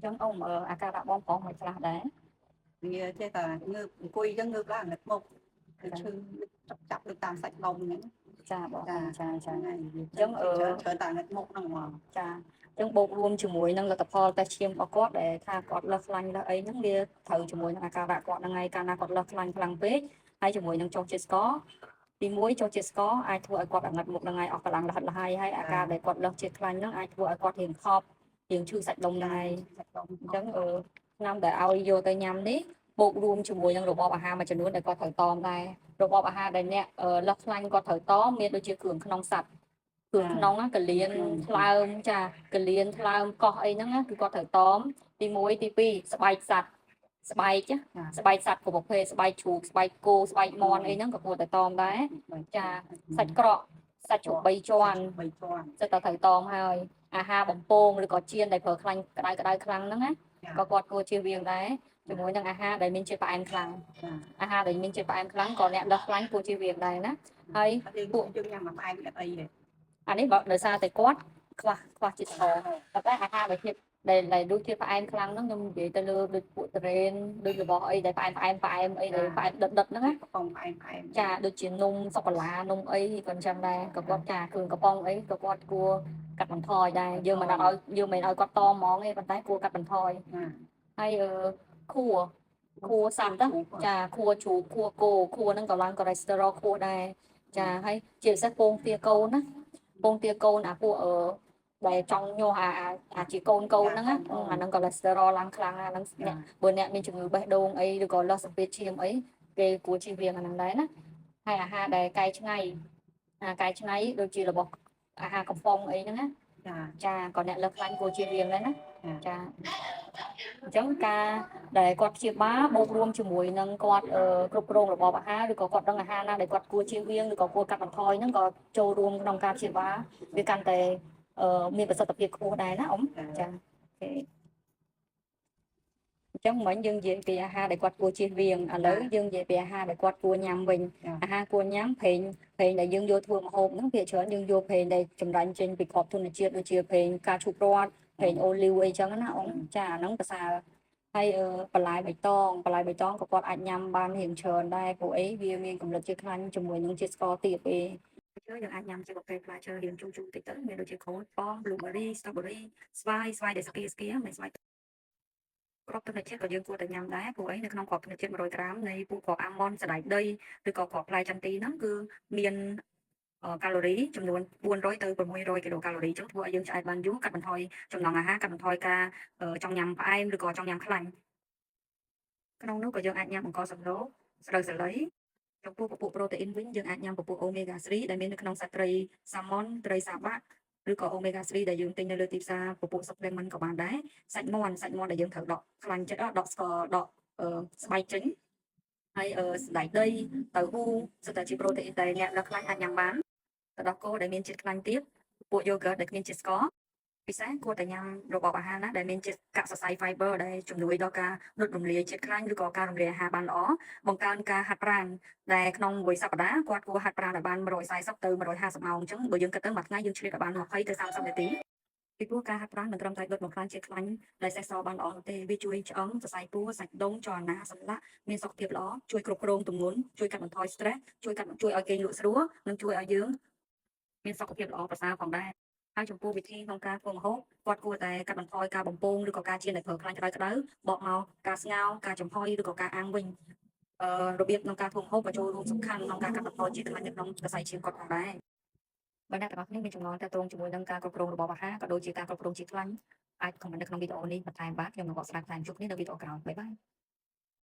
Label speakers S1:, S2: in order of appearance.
S1: Chẳng ông à ca đã bom có mấyខ្លះដែរ
S2: វាចេះតែងើបអង្គុយចឹងងើបឡើងងឹតមុខគឺឈឺចាប់ទៅតាមសាច់ដុំហ្នឹង
S1: ចាបងចា
S2: ហ្នឹង
S1: អញ្
S2: ចឹ
S1: ចឹង
S2: ច្រើនតែងឹតមុខហ្នឹងហ្មង
S1: ចាអញ្ចឹងបូករួមជាមួយនឹងលទ្ធផលតេស្តឈាមរបស់គាត់ដែលថាគាត់លើសខ្លាញ់លើសអីហ្នឹងវាត្រូវជាមួយនឹងអាការៈគាត់ហ្នឹងហើយកាលណាគាត់លើសខ្លាញ់ខ្លាំងពេកហើយជាមួយនឹងចុះជាតិស្ករទី1ចុះជាតិស្ករអាចធ្វើឲ្យគាត់អាណិតមុខហ្នឹងហើយអស់កម្លាំងលះលហើយអាការដែលគាត់លើសជាតិខ្លាញ់ហ្នឹងអាចធ្វើឲ្យគាត់រៀងខប់រៀងឈឺសាច់ដុំហ្នឹងហើយអញ្ចឹងឆ្នាំដែលឲ្យយកទៅញ៉ាំនេះបូករួមជាមួយនឹងរបបអាហារមួយចំនួនដែលគាត់ត្រូវតមដែររបបអាហារដែលអ្នកលើសខ្លាញ់គាត់ត្រូវតមមានដូចជាគ្រឿងក្នុងសត្វគ្រឿងក្នុងកលៀនថ្លើមចាកលៀនថ្លើមកោះអីហ្នឹងគឺគាត់ត្រូវតមទី1ទី2ស្បែកសត្វស្បែកស្បែកសត្វគ្រប់ប្រភេទស្បែកជ្រូកស្បែកគោស្បែកមាន់អីហ្នឹងក៏គួរតែតមដែរចាសាច់ក្រកសាច់ជ្រូក3ជាន់សិតតែត្រូវតមហើយអាហារបំពងឬក៏ចៀនដែលប្រើខ្លាញ់ក្តៅខ្លាំងហ្នឹងណាក៏គាត់គួរជៀសវាងដែរជាមួយនឹងអាហារដែលមានជាតិផ្អែមខ្លាំងអាហារដែលមានជាតិផ្អែមខ្លាំងក៏អ្នកលើសខ្លាញ់គួរជៀសវាងដែរណាហើយពួកយើងញ៉ាំផ្អែមអីទេអានេះបើដោយសារតែគាត់ខ្វះជាតិស្ករតែអាហារដែលជាតិដែលដូចជាផ្អែមខ្លាំងហ្នឹងខ្ញុំនិយាយទៅលើដូចពួកតរ៉េនដូចរបស់អីដែលផ្អែមអីដែលផ្អែមដិតហ្នឹងណាកំប៉ុងផ្អែមចាដូចជានំសូកូឡានំអីក៏អញ្ចឹងដែរក៏គាត់ចាគ្រឿងកំប៉ុងអីក៏គាត់គួរកាត់បន្ថយដែរយើងមិនឲ្យគាត់តហ្មងទេប៉ុន្តែគួរកាត់បន្ថយហើយខួរសត្វចាខួរជ្រូកខួរគោខួរហ្នឹងក៏ឡើងកូលេស្តេរ៉ុលខ្ពស់ដែរចាហើយជាពិសេសពងទាកូនណាពងទាកូនអាពួកដែលចង់ញាស់ជាកូនហ្នឹងអាហ្នឹងកូលេស្តេរ៉ុលឡើងខ្លាំងអាហ្នឹងអ្នកបើអ្នកមានជំងឺបេះដូងអីឬក៏លើសសម្ពាធឈាមអីគេគួរជៀសវាងអាហ្នឹងដែរណាហើយអាហារដែលកែច្នៃដូចជារបស់អាហារកំប៉ុងអីហ្នឹងណាចាក៏អ្នកលើសខ្លាញ់គួរជៀសវាងដែរណាចាអញ្ចឹងការដែលគាត់ព្យាបាលបូករួមជាមួយនឹងគាត់គ្រប់គ្រងរបបអាហារឬក៏គាត់ដឹងអាហារណាដែលគាត់គួរជៀសវាងឬក៏គួរកាត់បន្ថយហ្នឹងក៏ចូលរួមក្នុងការព្យាបាលវាកាន់តែមានប្រសិទ្ធភាពខ្ពស់ដែរណាអ៊ំចាអូខេអញ្ចឹងមិញយើងនិយាយពីអាហារដែលគាត់គួរជៀសវាងឥឡូវយើងនិយាយពីអាហារដែលគាត់គួរញ៉ាំវិញអាហារគួរញ៉ាំប្រេងដែលយើងយកធ្វើម្ហូបហ្នឹងភាគច្រើនយើងយកប្រេងដែលចម្រាញ់ចេញពីគ្រាប់ធញ្ញជាតិដូចជាប្រេងការឈូករ័ត្នប្រេងអូលីវអីចឹងណាអ៊ំចាអាហ្នឹងប្រសើរហើយបន្លែបៃតងក៏គាត់អាចញ៉ាំបានរៀងច្រើនដែរព្រោះអីវាមានកម្រិតជាតិខ្លាញ់ជាមួយនឹងជាតិស្ករទាបឯងយើងអាចញ៉ាំជាប្រភេទផ្លែឈើរៀងជូរតិចទៅមានដូចជាក្រូចប៉ោម blueberry strawberry ស្វាយដែលស្គីមិនស្វាយគ្រាប់ធញ្ញជាតិក៏យើងគួរតែញ៉ាំដែរព្រោះអីនៅក្នុងគ្រាប់ធញ្ញជាតិ100ក្រាមនៃពួកគ្រាប់អាល់ម៉ុនសណ្តែកដីឬក៏គ្រាប់ផ្លែចន្ទីហ្នឹងគឺមានកាឡូរីចំនួន400ទៅ600គីឡូកាឡូរីអញ្ចឹងធ្វើឲ្យយើងឆ្អែតបានយូរកាត់បន្ថយចំណង់អាហារកាត់បន្ថយការចង់ញ៉ាំផ្អែមឬក៏ចង់ញ៉ាំខ្លាញ់ក្នុងនោះក៏យើងអាចញ៉ាំអង្ករសំឡូស្រូវសាលីចំពោះពពួកប្រូតេអ៊ីនវិញយើងអាចញ៉ាំពពួកអូមេហ្គា3ដែលមាននៅក្នុងសាច់ត្រីសាម៉ុនត្រីសាបាក់ឬក៏អូមេហ្គា3ដែលយើងទិញនៅលើទីផ្សារពពួក supplement ក៏បានដែរសាច់មាន់ដែលយើងត្រូវដកខ្លាញ់ចិត្តដកស្ករដកស្បែកចេញហើយសណ្តែកដីតៅហ៊ូសុទ្ធតែជាប្រូតេអ៊ីនដែលអ្នកលើសខ្លាញ់អាចញ៉ាំបានទឹកដោះគោដែលមានជាតិខ្លាញ់ទាបពួក yogurt ដែលគ្មានជាតិស្ករពិសេសគួរតែញ៉ាំរបបអាហារណាដែលមានជាតិកសិស័យ fiber ដែលជំនួយដល់ការដុតរំលាយជាតិខ្លាញ់ឬក៏ការរំលាយអាហារបានល្អបង្កើនការហាត់ប្រាណដែលក្នុងមួយសប្តាហ៍គាត់គួរហាត់ប្រាណឲ្យបាន140ទៅ150ម៉ោងអញ្ចឹងបើយើងគិតទៅមួយថ្ងៃយើងឆ្លៀតឲ្យបាន20ទៅ30នាទីពីព្រោះការហាត់ប្រាណមិនត្រឹមតែដុតបំផ្លាញជាតិខ្លាញ់ដែលសេះសបានល្អនោះទេវាជួយឆ្អឹងសរសៃពួរសាច់ដុំចលនាសន្លាក់មានសុខភាពល្អជួយគ្រប់គ្រងទម្ងន់ជួយកាត់បន្ថយ stress ជួយឲ្យគេងលក់ស្រួលនិងជួយឲ្យយើងមានសុខភាពល្អប្រសើរផងដែរហើយចំពោះវិធីក្នុងការធ្វើម្ហូបគាត់គួរតែកាត់បន្ថយការបំពងឬក៏ការចៀនដែលប្រើខ្លាញ់ក្តៅបកមកការស្ងោរការចំហុយឬក៏ការអាំងវិញរបៀបក្នុងការធ្វើម្ហូបក៏ចូលរួមសំខាន់ក្នុងការកាត់បន្ថយជាតិខ្លាញ់នៅក្នុងសរសៃឈាមគាត់ផងដែរបើអ្នកទាំងអស់គ្នាមានចំណងទាក់ទងជាមួយនឹងការគ្រប់គ្រងរបបអាហារក៏ដូចជាការគ្រប់គ្រងជាតិខ្លាញ់អាចខមមិននៅក្នុងវីដេអូនេះបន្ថែមបានខ្ញុំនឹងបកស្រាយផ្សាយជួបគ្នានៅវីដេអូក្រោយបាយបាយ